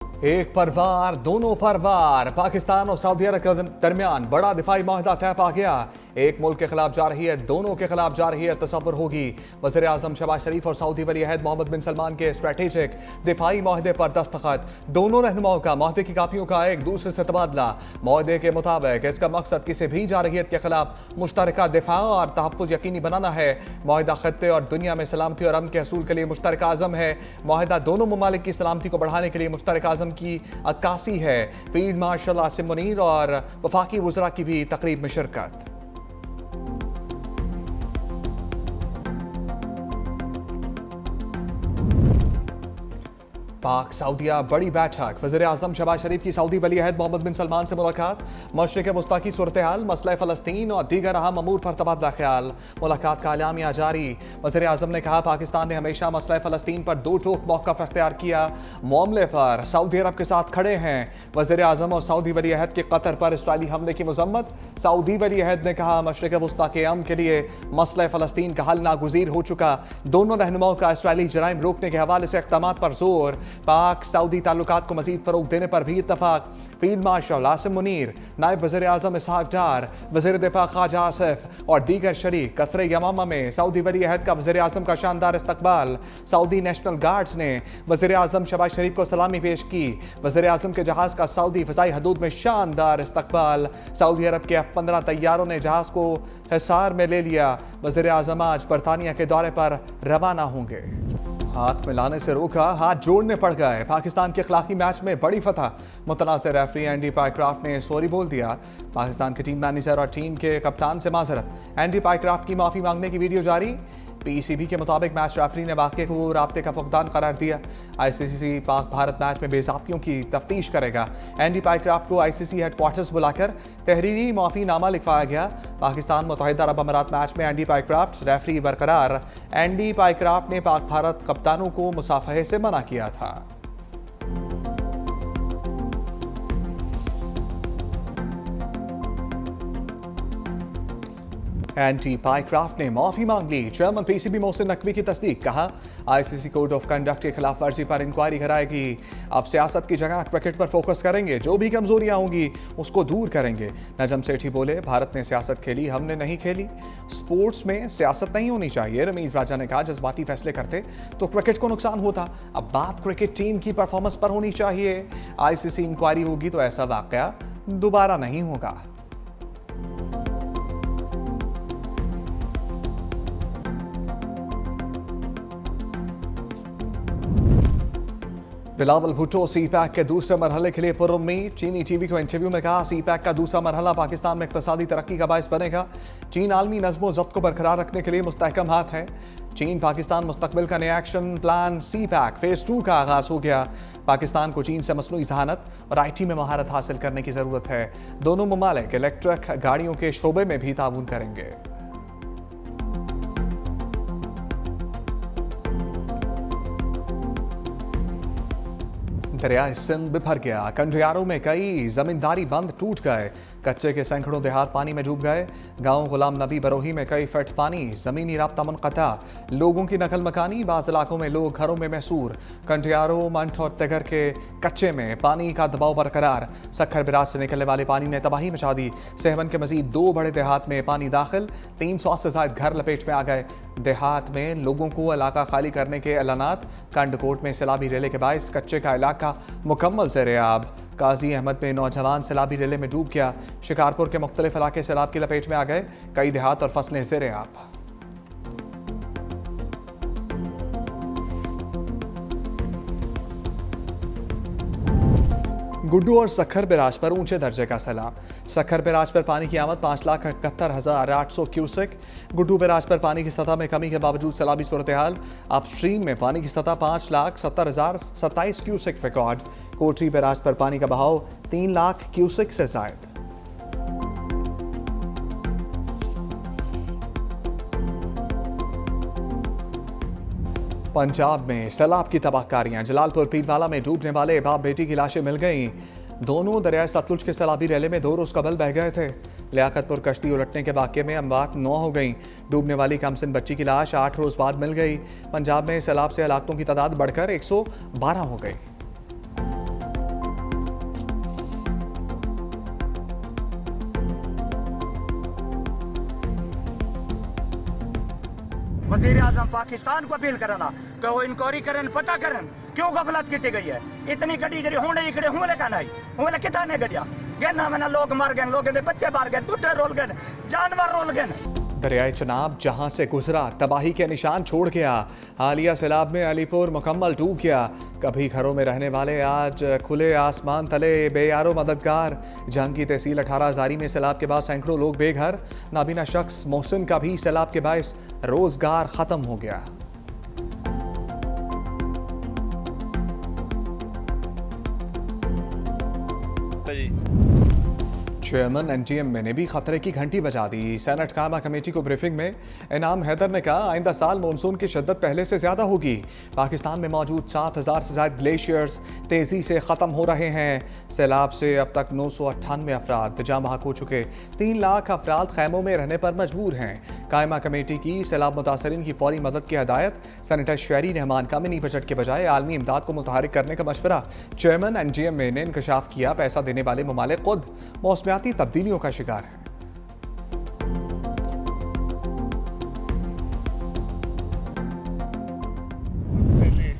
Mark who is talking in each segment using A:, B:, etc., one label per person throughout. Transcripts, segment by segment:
A: एक परवार दोनों परवार, पाकिस्तान और सऊदी अरब के दरमियान बड़ा दिफाई माहिदा तय पा गया। एक मुल्क के खिलाफ जा रही है, दोनों के खिलाफ जा रही है, तसव्वुर होगी। वज़ीर आज़म शहबाज शरीफ और सऊदी वली अहद मोहम्मद बिन सलमान के स्ट्रेटेजिक दिफाई माहिदे पर दस्तखत। दोनों रहनुमाओं का माहिदे की कापियों का एक दूसरे से तबादला। माहिदे के मुताबिक इसका मकसद किसी भी जारहियत के खिलाफ मुश्तरका दिफा और तहफ़्फ़ुज़ यकीनी बनाना है। माहिदा खत्ते और दुनिया में सलामती और अमन के हसूल के लिए मुश्तरका आज़म है। माहिदा दोनों ममालिक की सलामती को बढ़ाने के लिए मुश्तरका आज़म की अक्कासी है। फील्ड मार्शल आसिम मुनीर और वफाकी वज़रा की भी तकरीब में शिरकत। पाक सऊदिया बड़ी बैठक। वज़ीर आज़म शहबाज शरीफ की सऊदी वली अहद मोहम्मद बिन सलमान से मुलाकात। मशरिक़ वस्ता की सूरत हाल, मसला फ़लस्तीन और दीगर अहम अमूर पर तबादला ख्याल। मुलाकात का एलामिया जारी। वज़ीर आज़म ने कहा, पाकिस्तान ने हमेशा मसला फ़लस्तीन पर दो टोक मौक़िफ़ अख्तियार किया। मामले पर सऊदी अरब के साथ खड़े हैं। वज़ीर आज़म और सऊदी वली अहद के कतर पर इसराइली हमले की मज़म्मत। सऊदी वली अहद ने कहा, मशरिक़ वस्ता के अमन के लिए मसला फ़लस्तीन का हल नागुज़ीर हो चुका। दोनों रहनुमाओं का इसराइली जराइम रोकने के हवाले से इक़दामात पर जोर। पाक सऊदी ताल्लुकात को मजीद फरोग देने पर भी इत्तफाक। फील्ड मार्शल आसिम मुनीर, नायब वज़ीर आज़म इसहाक डार, वज़ीर दिफा ख्वाजा आसिफ और दीगर शरीक कसरे यमामा में सऊदी वली अहद का वज़ीर आज़म का शानदार इस्तकबाल। सऊदी नेशनल गार्ड्स ने वज़ीर आज़म शहबाज शरीफ को सलामी पेश की। वज़ीर आज़म के जहाज़ का सऊदी फ़ज़ाई हदूद में शानदार इस्तकबाल। सऊदी अरब के F-15 तैयारों ने जहाज़ को हिसार में ले लिया। वज़ीर आज़म आज बरतानिया के दौरे पर रवाना होंगे। हाथ मिलाने से रोका, हाथ जोड़ने पड़ गए। पाकिस्तान के अखलाकी मैच में बड़ी फतह। मुतनाज़िर रेफरी एंडी पाइक्राफ्ट ने सॉरी बोल दिया। पाकिस्तान के टीम मैनेजर और टीम के कप्तान से माजरत। एंडी पाइक्राफ्ट की माफ़ी मांगने की वीडियो जारी। पीसीबी के मुताबिक मैच रेफरी ने वाक़े को राब्ते का फुकदान करार दिया। आईसीसी पाक भारत मैच में बेज़ाब्तियों की तफ्तीश करेगा। एंडी पाइक्राफ्ट को आईसीसी हेडक्वार्टर्स बुलाकर तहरीरी माफ़ीनामा लिखवाया गया। पाकिस्तान मुत्तहिदा अरब अमारात मैच में एंडी पाइक्राफ्ट रेफरी बरकरार। एंडी पाइक्राफ्ट ने पाक भारत कप्तानों को मुसाफहे से मना किया था। एंटी पाइक्राफ्ट ने माफी मांग ली। चेयरमैन पीसीबी मोहसिन नकवी की तस्दीक। कहा, आईसीसी कोड ऑफ कंडक्ट की खिलाफ वर्जी पर इंक्वायरी कराएगी। अब सियासत की जगह क्रिकेट पर फोकस करेंगे। जो भी कमजोरियां होंगी उसको दूर करेंगे। नजम सेठी बोले, भारत ने सियासत खेली, हमने नहीं खेली। स्पोर्ट्स में सियासत नहीं होनी चाहिए। रमीज राजा ने कहा, जज्बाती फैसले करते तो क्रिकेट को नुकसान होता। अब बात क्रिकेट टीम की परफॉर्मेंस पर होनी चाहिए। आईसीसी इंक्वायरी होगी तो ऐसा वाकया दोबारा नहीं होगा। बिलावल भुट्टो सी पैक के दूसरे मरहले के लिए पुरुम्मीद। चीनी टीवी को इंटरव्यू में कहा, सी पैक का दूसरा मरहला पाकिस्तान में इक्तसादी तरक्की का बायस बनेगा। चीन आलमी नज़्म ज़ब्त को बरकरार रखने के लिए मुस्तहकम हाथ है। चीन पाकिस्तान मुस्तकबिल का नया action plan CPEC phase 2 का आगाज हो गया। पाकिस्तान को चीन से मसनूई ज़हानत और IT में महारत हासिल करने की ज़रूरत है। दोनों ममालिक इलेक्ट्रिक गाड़ियों के शोबे में भी ताउन करेंगे। दरिया सिंध बिफर गया। कंडियारों में कई जमींदारी बंद टूट गए। कच्चे के सैकड़ों देहात पानी में डूब गए। गांव गुलाम नबी बरोही में कई फीट पानी, जमीनी राब्ता मुनक़ता। लोगों की नकल मकानी, बाज़ इलाकों में लोग घरों में महसूर। कंडियारों, मंठ और तिगर के कच्चे में पानी का दबाव बरकरार। सखर बिराज से निकलने वाले पानी ने तबाही मचा दी। सेहवन के मजीद 2 बड़े देहात में पानी दाखिल। 300 से ज़ायद घर लपेट में आ गए। देहात में लोगों को इलाका खाली करने के ऐलानात। कंडकोट में सैलाबी रेले के बायस कच्चे का इलाका मुकम्मल ज़ेर-ए-आब। काजी अहमद में नौजवान सैलाबी रेले में डूब गया। शिकारपुर के मुख्तलिफ इलाके सैलाब की लपेट में आ गए। कई देहात और फसलें ज़ेर-ए-आब। गुड्डू और सखर बिराज पर ऊंचे दर्जे का सैलाब। सखर बिराज पर पानी की आमद 5,71,800 क्यूसेक। गुड्डू बिराज पर पानी की सतह में कमी के बावजूद सैलाबी सूरत हाल। अपस्ट्रीम में पानी की सतह 5,70,027 क्यूसेक रिकॉर्ड। कोटरी बिराज पर पानी का बहाव 3 लाख क्यूसेक से जायद। पंजाब में सैलाब की तबाहकारियां। जलालपुर पीरवाला में डूबने वाले बाप बेटी की लाशें मिल गईं। दोनों दरिया सतलुज के सैलाबी रेले में 2 रोज कबल बह गए थे। लियाकतपुर कश्ती उलटने के वाक़े में अमवात 9 हो गई। डूबने वाली कमसिन बच्ची की लाश 8 रोज बाद मिल गई। पंजाब में सैलाब से हलाकतों की तादाद बढ़कर 112 हो गई।
B: वज़ीर आज़म पाकिस्तान को अपील करना कि वो इंक्वायरी करें, पता करें क्यों गफलत की गई है। इतनी गड्डी जरी होने इकड़े हुए का नहीं हुए किता ने गड्डिया गहना मैंने लोग मर गए, लोगों के बच्चे मार गए, बुढ़े रोल गए, जानवर रोल गए।
A: दरियाए चनाब जहां से गुजरा तबाही के निशान छोड़ गया। हालिया सैलाब में अलीपुर मुकम्मल डूब गया। कभी घरों में रहने वाले आज खुले आसमान तले बेयारो मददगार। जंग की तहसील 18 हज़ारी में सैलाब के बाद सैकड़ों लोग बेघर। नाबीना शख्स मोहसिन का भी सैलाब के बायस रोजगार खत्म हो गया। चेयरमैन एनटीएम ने भी खतरे की घंटी बजा दी। सेनेट कायमा कमेटी को ब्रीफिंग में इनाम हैदर ने कहा आइंदा साल मानसून की शिद्दत पहले से ज्यादा होगी। पाकिस्तान में मौजूद 7,000 से ज्यादा ग्लेशियर्स तेजी से खत्म हो रहे हैं। सैलाब से अब तक 998 अफराद जाँ बहक हो चुके। 3 लाख अफराद खैमों में रहने पर मजबूर हैं। कायमा कमेटी की सैलाब मुतासरीन की फौरी मदद की हदायत। सेनेटर शहरी रहमान का मिनी बजट के बजाय आलमी इमदाद को मुतहरिक करने का मशवरा। चेयरमैन एनटीएम ने इंकशाफ किया पैसा देने वाले ममालिक खुद मौसमियाती तब्दीलियों का शिकार है।
C: पहले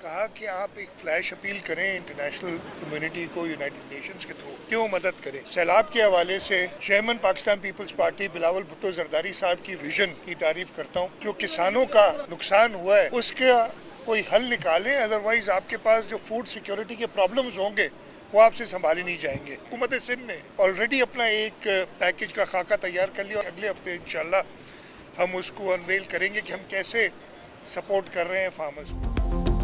C: कहा कि आप एक फ्लैश अपील करें इंटरनेशनल कम्युनिटी को, यूनाइटेड नेशंस के थ्रू कि वो मदद करें। सैलाब के हवाले से चेयरमैन पाकिस्तान पीपल्स पार्टी बिलावल भुट्टो जरदारी साहब की विजन की तारीफ करता हूँ। जो किसानों का नुकसान हुआ है उसका कोई हल निकालें, अदरवाइज आपके पास जो फूड सिक्योरिटी के प्रॉब्लम्स होंगे वो आपसे संभाले नहीं जाएंगे। हुकूमत सिंध ने ऑलरेडी अपना एक पैकेज का खाका तैयार कर लिया। अगले हफ्ते इंशाल्लाह हम उसको अनवेल करेंगे कि हम कैसे सपोर्ट कर रहे हैं फार्मर्स को।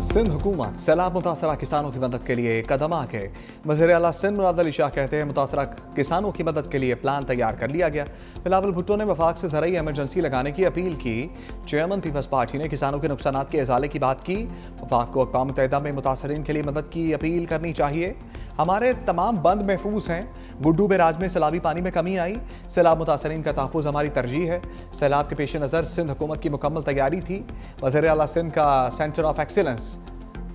A: सिंध हुकूमत सैलाब मुतासरा किसानों की मदद के लिए कदम आगे। वज़ीर आला सिंध मुराद अली शाह कहते हैं मुतासरा किसानों की मदद के लिए प्लान तैयार कर लिया गया। बिलावल भुट्टो ने वफाक से ज़राई एमरजेंसी लगाने की अपील की। चेयरमैन पीपल्स पार्टी ने किसानों के नुकसान के इजाले की बात की। वफाक को अक़वाम मुत्तहिदा में मुतासरीन के लिए मदद की अपील करनी चाहिए। हमारे तमाम बंद महफूज हैं। गुड्डू बैराज में सैलाबी पानी में कमी आई। सैलाब मुतासरीन का तहफ़्फ़ुज़ हमारी तरजीह है। सैलाब के पेश नज़र सिंध हुकूमत की मुकम्मल तैयारी थी। वज़ीर आला सिंध का centre of excellence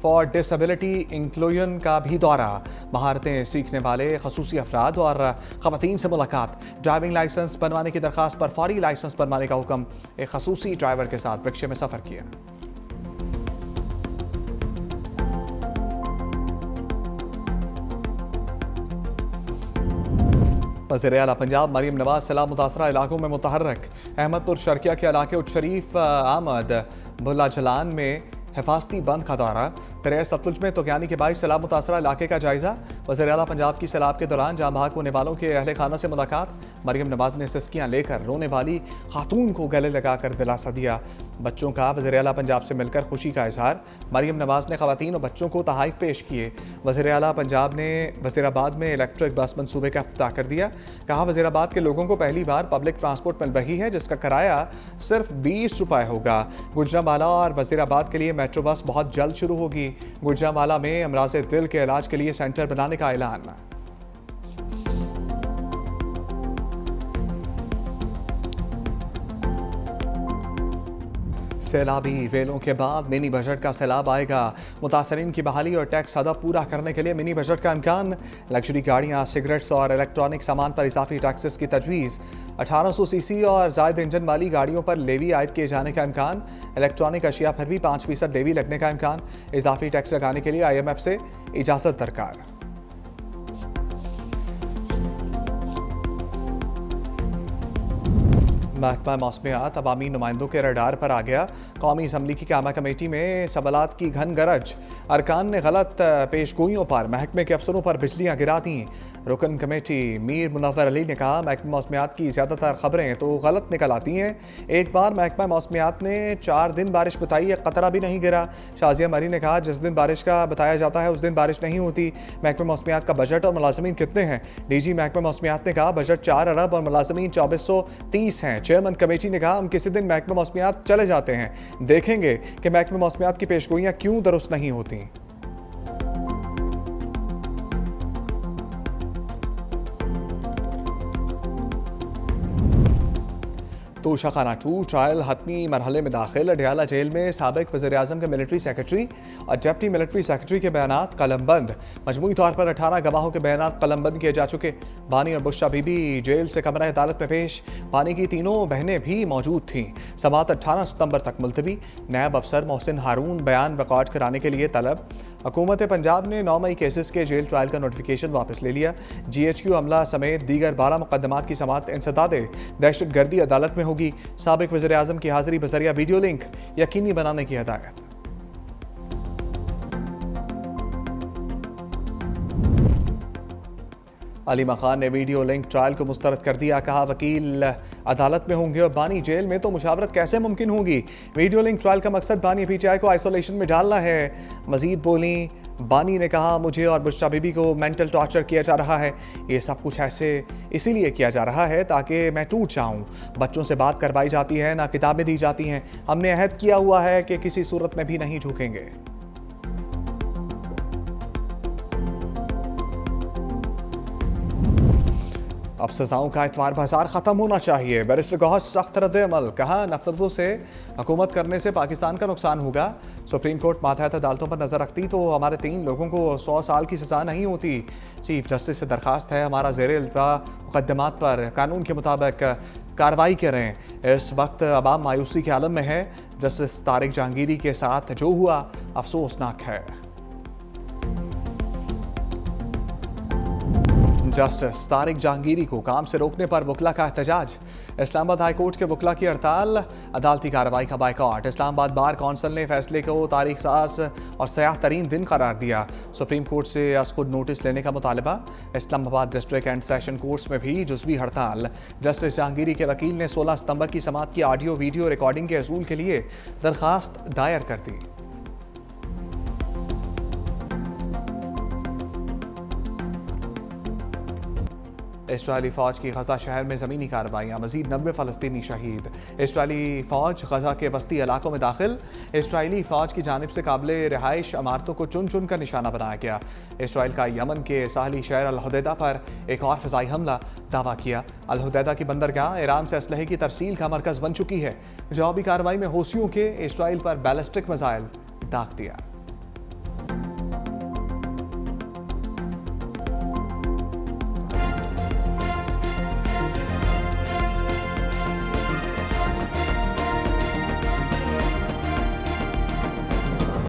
A: for disability inclusion का भी दौरा। महारतें सीखने वाले खसूसी अफराद और ख़वातीन से मुलाकात। ड्राइविंग लाइसेंस बनवाने की दरख्वास्त पर फौरी लाइसेंस बनवाने का हुक्म। एक खसूसी ड्राइवर के साथ रिक्शे में सफ़र किया। वज़ीर आला पंजाब मरीम नवाज सैलाब मुतासरा इलाकों में मुतहर्रक। अहमदपुर शर्किया के इलाके उच्चशरीफ आमद बुल्ला जलान में हिफाजती बंद का दौरा। दरिया सतलुज में तोगयानी के बाईस सैलाब मुतासरा इलाके का जायजा। वज़ीर आला पंजाब की सैलाब के दौरान जाँ बहक होने वालों के अहले खाना से मुलाकात। मरीम नवाज ने सिस्कियाँ लेकर रोने वाली खातून को गले लगाकर दिलासा दिया। बच्चों का वज़ीर आला पंजाब से मिलकर खुशी का इजहार। मरीम नवाज ने ख़वातीन और बच्चों को तहाइफ पेश किए। वज़ीर आला पंजाब ने वज़ीराबाद में इलेक्ट्रिक बस मनसूबे का इफ्तिताह कर दिया। कहा वज़ीराबाद के लोगों को पहली बार पब्लिक ट्रांसपोर्ट मिल रही है जिसका किराया सिर्फ 20 रुपये होगा। गुजरांवाला और वज़ीराबाद के लिए मेट्रो बस बहुत जल्द शुरू होगी। गुजरांवाला में अमराज़ दिल के इलाज के लिए सेंटर बनाने का ऐलान। सैलाबी रेलों के बाद मिनी बजट का सैलाब आएगा। मुतासरीन की बहाली और टैक्स हदफ पूरा करने के लिए मिनी बजट का इम्कान। लग्जरी गाड़ियाँ, सिगरेट्स और इलेक्ट्रॉनिक सामान पर इजाफी टैक्सेस की तजवीज़। 1800 सीसी और ज़ायद इंजन वाली गाड़ियों पर लेवी आयद किए जाने का इम्कान। इलेक्ट्रॉनिक अशिया पर भी 5% लेवी लगने का इम्कान। इजाफी टैक्स लगाने के लिए IMF से इजाज़त दरकार। महकमा मौसमियात अवामी नुमाइंदों के रडार पर आ गया। कौमी असम्बली की कायमा कमेटी में सवालात की घन गरज। अरकान ने गलत पेशगोइयों पर महकमे के अफसरों पर बिजलियाँ गिरा दी। रुकन कमेटी मीर मुनव्वर अली ने कहा महकमा मौसमियात की ज़्यादातर खबरें तो गलत निकल आती हैं। एक बार महकमा मौसमियात ने 4 दिन बारिश बताई, एक कतरा भी नहीं गिरा। शाजिया मरी ने कहा जिस दिन बारिश का बताया जाता है उस दिन बारिश नहीं होती। महकमा मौसमियात का बजट और मुलाजमीन कितने हैं? DG महकमा मौसमियात ने कहा बजट 4 अरब और मुलाजमीन 2430 हैं। चेयरमैन कमेटी ने कहा हम किसी दिन महकमा मौसमियात चले जाते हैं, देखेंगे कि महकमा मौसमियात की पेशगोइयाँ क्यों दुरुस्त नहीं होती। तोशा खाना 2 ट्रायल हतमी मरहले में दाखिल। अडयाला जेल में साबिक वज़ीर-ए-आज़म के मिलिट्री सेक्रेटरी और डिप्टी मिलिट्री सेक्रेटरी के बयानात कलमबंद। मजमूई तौर पर 18 गवाहों के बयानात कलमबंद किए जा चुके। बानी और बुशरा बीबी जेल से कमरा अदालत में पेश। बानी की तीनों बहनें भी मौजूद थीं। समाअत 18 सितंबर तक मुलतवी। नायब अफसर मोहसिन हारून बयान रिकॉर्ड कराने के लिए तलब। हुकूमत पंजाब ने 9 मई केसेस के जेल ट्रायल का नोटिफिकेशन वापस ले लिया। GHQ अमला समेत दीगर 12 मुकदमात की समाअत इंसदाद दहशत गर्दी अदालत में होगी। साबिक वज़ीर-ए-आज़म की हाज़िरी बज़रिया वीडियो लिंक यकीनी बनाने की हिदायत। अलीमा खान ने वीडियो लिंक ट्रायल को मुस्तरद कर दिया। कहा वकील अदालत में होंगे और बानी जेल में, तो मुशावरत कैसे मुमकिन होगी। वीडियो लिंक ट्रायल का मकसद बानी PTI को आइसोलेशन में डालना है। मजीद बोली बानी ने कहा मुझे और बुशरा बीबी को मेंटल टॉर्चर किया जा रहा है। ये सब कुछ ऐसे इसीलिए किया जा रहा है ताकि मैं टूट जाऊं। बच्चों से बात करवाई जाती है, ना किताबें दी जाती हैं। हमने अहद किया हुआ है कि किसी सूरत में भी नहीं झुकेंगे। अब सजाओं का एतवार बाजार ख़त्म होना चाहिए। बैरिस्टर गौहर सख्त रद्द अमल। कहा नफरतों से हुकूमत करने से पाकिस्तान का नुकसान होगा। सुप्रीम कोर्ट मातहत अदालतों पर नज़र रखती तो हमारे 3 लोगों को 100 साल की सज़ा नहीं होती। चीफ जस्टिस से दरख्वास्त है हमारा ज़ेर इल्तवा मुकदमात पर कानून के मुताबिक कार्रवाई करें। इस वक्त अवाम मायूसी के आलम में है। जस्टिस तारिक जहांगीरी के साथ जो हुआ अफसोसनाक है। जस्टिस तारिक जहांगीरी को काम से रोकने पर वकला का एहतजाज। इस्लामाबाद हाई कोर्ट के वकला की हड़ताल, अदालती कार्रवाई का बायकॉट। इस्लामाबाद बार कौंसिल ने फैसले को तारीख साज और सयाह तरीन दिन करार दिया। सुप्रीम कोर्ट से खुद नोटिस लेने का मुतालबा। Islamabad district and session courts में भी जुज़वी हड़ताल। जस्टिस जहांगीरी के वकील ने 16 सितंबर की समाअत की ऑडियो वीडियो रिकॉर्डिंग के असूल के लिए दरख्वास्त दायर कर दी। इसराइली फ़ौज की गजा शहर में ज़मीनी कार्रवाइयाँ, मज़ीद 90 फ़लस्तीनी शहीद। इसराइली फ़ौज गजा के वस्ती इलाकों में दाखिल। इसराइली फ़ौज की जानिब से काबिल रिहाइश इमारतों को चुन चुन कर निशाना बनाया गया। इसराइल का यमन के साहली शहर अल-हुदैदा पर एक और फ़िज़ाई हमला दावा किया। अल-हुदैदा की बंदरगाह ईरान से असलहे की तरसील का मरकज़ बन चुकी है। जवाबी कार्रवाई में हौसियों के इसराइल पर बैलिस्टिक मिसाइल दाग दिया।